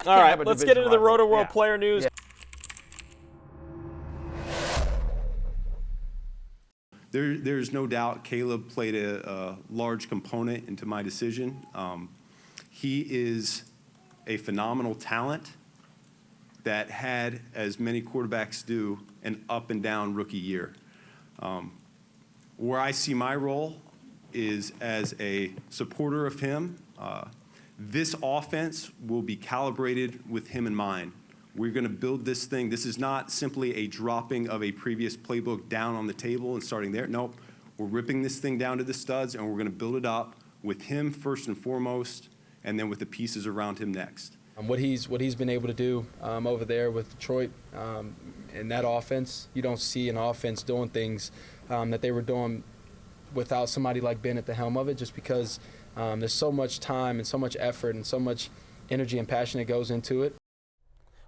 All right, let's get into the Roto World player news. Yeah. There's no doubt Caleb played a large component into my decision. He is a phenomenal talent that had, as many quarterbacks do, an up and down rookie year. Where I see my role is as a supporter of him. This offense will be calibrated with him in mind. We're going to build this thing. This is not simply a dropping of a previous playbook down on the table and starting there. Nope. We're ripping this thing down to the studs, and we're going to build it up with him first and foremost, and then with the pieces around him next. What he's been able to do over there with Detroit in that offense, you don't see an offense doing things that they were doing without somebody like Ben at the helm of it, just because there's so much time and so much effort and so much energy and passion that goes into it.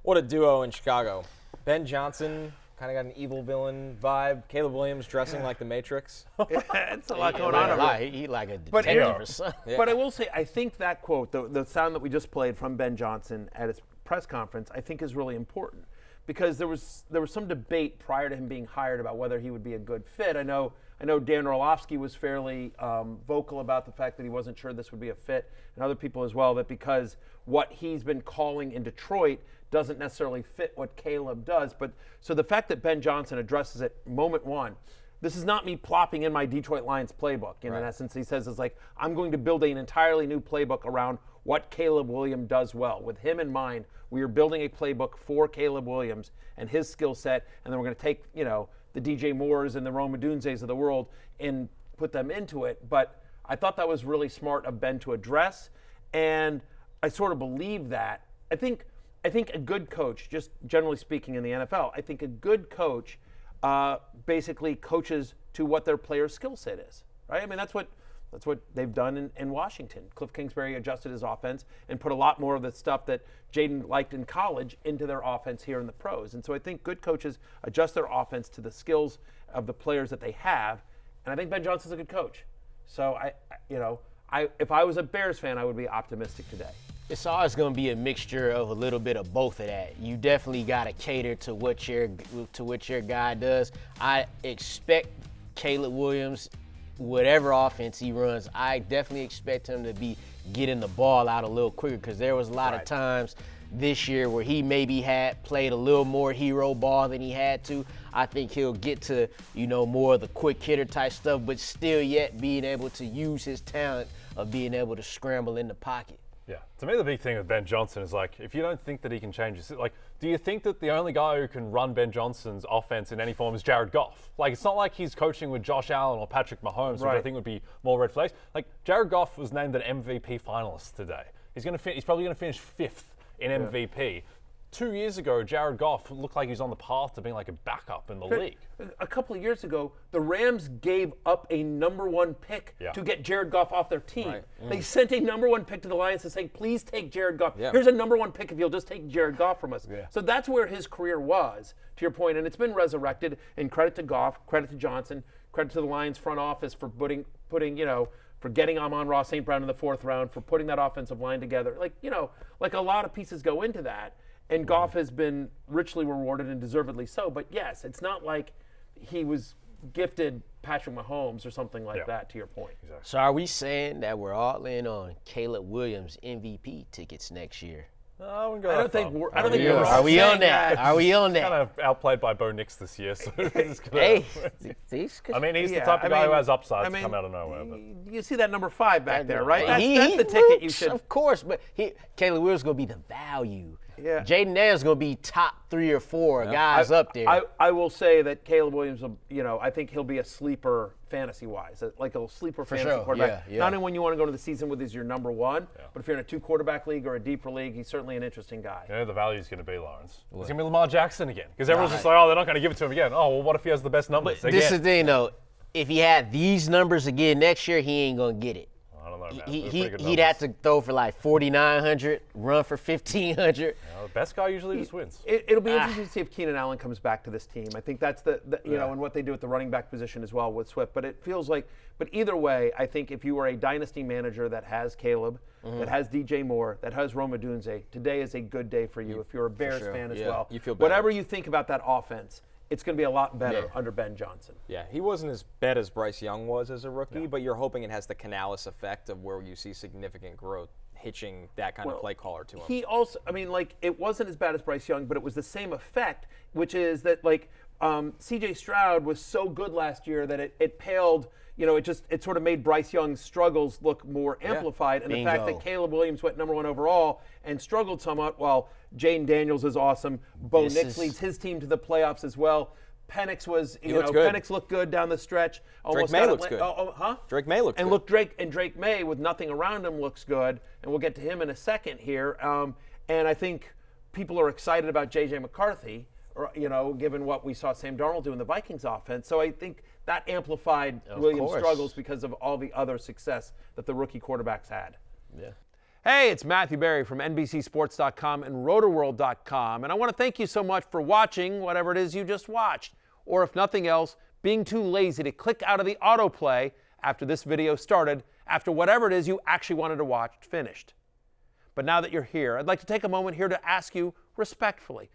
What a duo in Chicago. Ben Johnson kind of got an evil villain vibe. Caleb Williams dressing like the Matrix. It's a lot going on. He like a But detective or something. But I will say, I think that quote, the sound that we just played from Ben Johnson at his press conference, I think is really important, because there was some debate prior to him being hired about whether he would be a good fit. I know Dan Orlovsky was fairly vocal about the fact that he wasn't sure this would be a fit, and other people as well, that because what he's been calling in Detroit doesn't necessarily fit what Caleb does. But so the fact that Ben Johnson addresses it moment one, this is not me plopping in my Detroit Lions playbook. In essence, he says it's like, I'm going to build an entirely new playbook around what Caleb Williams does well. With him in mind, we are building a playbook for Caleb Williams and his skill set, and then we're going to take, the DJ Moores and the Rome Odunzes of the world and put them into it. But I thought that was really smart of Ben to address, and I sort of believe that. I think a good coach, just generally speaking in the NFL, I think a good coach basically coaches to what their player's skill set is, right? I mean, that's what they've done in Washington. Cliff Kingsbury adjusted his offense and put a lot more of the stuff that Jaden liked in college into their offense here in the pros. And so I think good coaches adjust their offense to the skills of the players that they have. And I think Ben Johnson's a good coach. So if I was a Bears fan, I would be optimistic today. It's always going to be a mixture of a little bit of both of that. You definitely got to cater to what your guy does. I expect Caleb Williams, whatever offense he runs, I definitely expect him to be getting the ball out a little quicker, because there was a lot of times this year where he maybe had played a little more hero ball than he had to. I think he'll get to, more of the quick hitter type stuff, but still yet being able to use his talent of being able to scramble in the pocket. Yeah, to me the big thing with Ben Johnson is, like, if you don't think that he can change his, like, do you think that the only guy who can run Ben Johnson's offense in any form is Jared Goff? Like, it's not like he's coaching with Josh Allen or Patrick Mahomes, which I think would be more red flags. Like, Jared Goff was named an MVP finalist today. He's probably going to finish 5th in MVP. 2 years ago, Jared Goff looked like he was on the path to being like a backup in the league. A couple of years ago, the Rams gave up a number 1 pick to get Jared Goff off their team. Right. They sent a number 1 pick to the Lions to say, please take Jared Goff. Here's a number 1 pick if you'll just take Jared Goff from us. So that's where his career was, to your point, and it's been resurrected. And credit to Goff, credit to Johnson, credit to the Lions front office for putting for getting Amon-Ra St. Brown in the 4th round, for putting that offensive line together. Like a lot of pieces go into that. And Goff has been richly rewarded, and deservedly so. But yes, it's not like he was gifted Patrick Mahomes or something like that, to your point. Exactly. So are we saying that we're all in on Caleb Williams MVP tickets next year? I wouldn't go I that don't think far. we're. I don't think we're. Are we on that? Are we on that? Kind of outplayed by Bo Nix this year. So hey, I mean, he's the type of guy who has upside to come out of nowhere. But. You see that number 5 back there, right? That's the ticket you should. Of course, but Caleb Williams is going to be the value. Yeah. Jaden Daniels is going to be top 3 or 4 guys up there. I will say that Caleb Williams, I think he'll be a sleeper fantasy-wise, like a sleeper fantasy quarterback. Yeah. Not only when you want to go to the season with as your number 1, but if you're in a 2-quarterback league or a deeper league, he's certainly an interesting guy. You know the value is going to be, Lawrence? It's going to be Lamar Jackson again. Because everyone's just like, oh, they're not going to give it to him again. Oh, well, what if he has the best numbers again? This is the thing, though. If he had these numbers again next year, he ain't going to get it. I don't know, man. He'd have to throw for like 4,900, run for 1,500. The best guy usually just wins. It'll be interesting to see if Keenan Allen comes back to this team. I think that's the you know, and what they do at the running back position as well with Swift. But it feels like, but either way, I think if you are a dynasty manager that has Caleb, that has DJ Moore, that has Rome Odunze, today is a good day for you. If you're a Bears fan as well, you feel better. Whatever you think about that offense, it's going to be a lot better under Ben Johnson. Yeah, he wasn't as bad as Bryce Young was as a rookie, but you're hoping it has the Canales effect of where you see significant growth hitching that kind of play caller to him. He also, I mean, like, it wasn't as bad as Bryce Young, but it was the same effect, which is that, like, C.J. Stroud was so good last year that it paled, you know, it sort of made Bryce Young's struggles look more amplified. And the fact that Caleb Williams went #1 overall and struggled somewhat, while Jaden Daniels is awesome. Bo Nix leads his team to the playoffs as well. Penix was, Penix looked good down the stretch. Drake May looks good. Drake May looks good. And Drake May, with nothing around him, looks good. And we'll get to him in a second here. And I think people are excited about J.J. McCarthy, you know, given what we saw Sam Darnold do in the Vikings offense. So I think that amplified Williams' struggles because of all the other success that the rookie quarterbacks had. Yeah. Hey, it's Matthew Berry from NBCSports.com and RotoWorld.com, and I want to thank you so much for watching whatever it is you just watched, or if nothing else, being too lazy to click out of the autoplay after this video started, after whatever it is you actually wanted to watch finished. But now that you're here, I'd like to take a moment here to ask you respectfully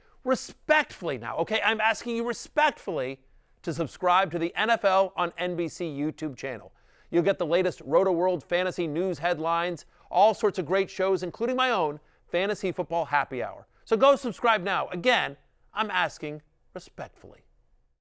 now, okay? I'm asking you respectfully to subscribe to the NFL on NBC YouTube channel. You'll get the latest RotoWorld fantasy news headlines, all sorts of great shows, including my own Fantasy Football Happy Hour. So go subscribe now. Again, I'm asking respectfully.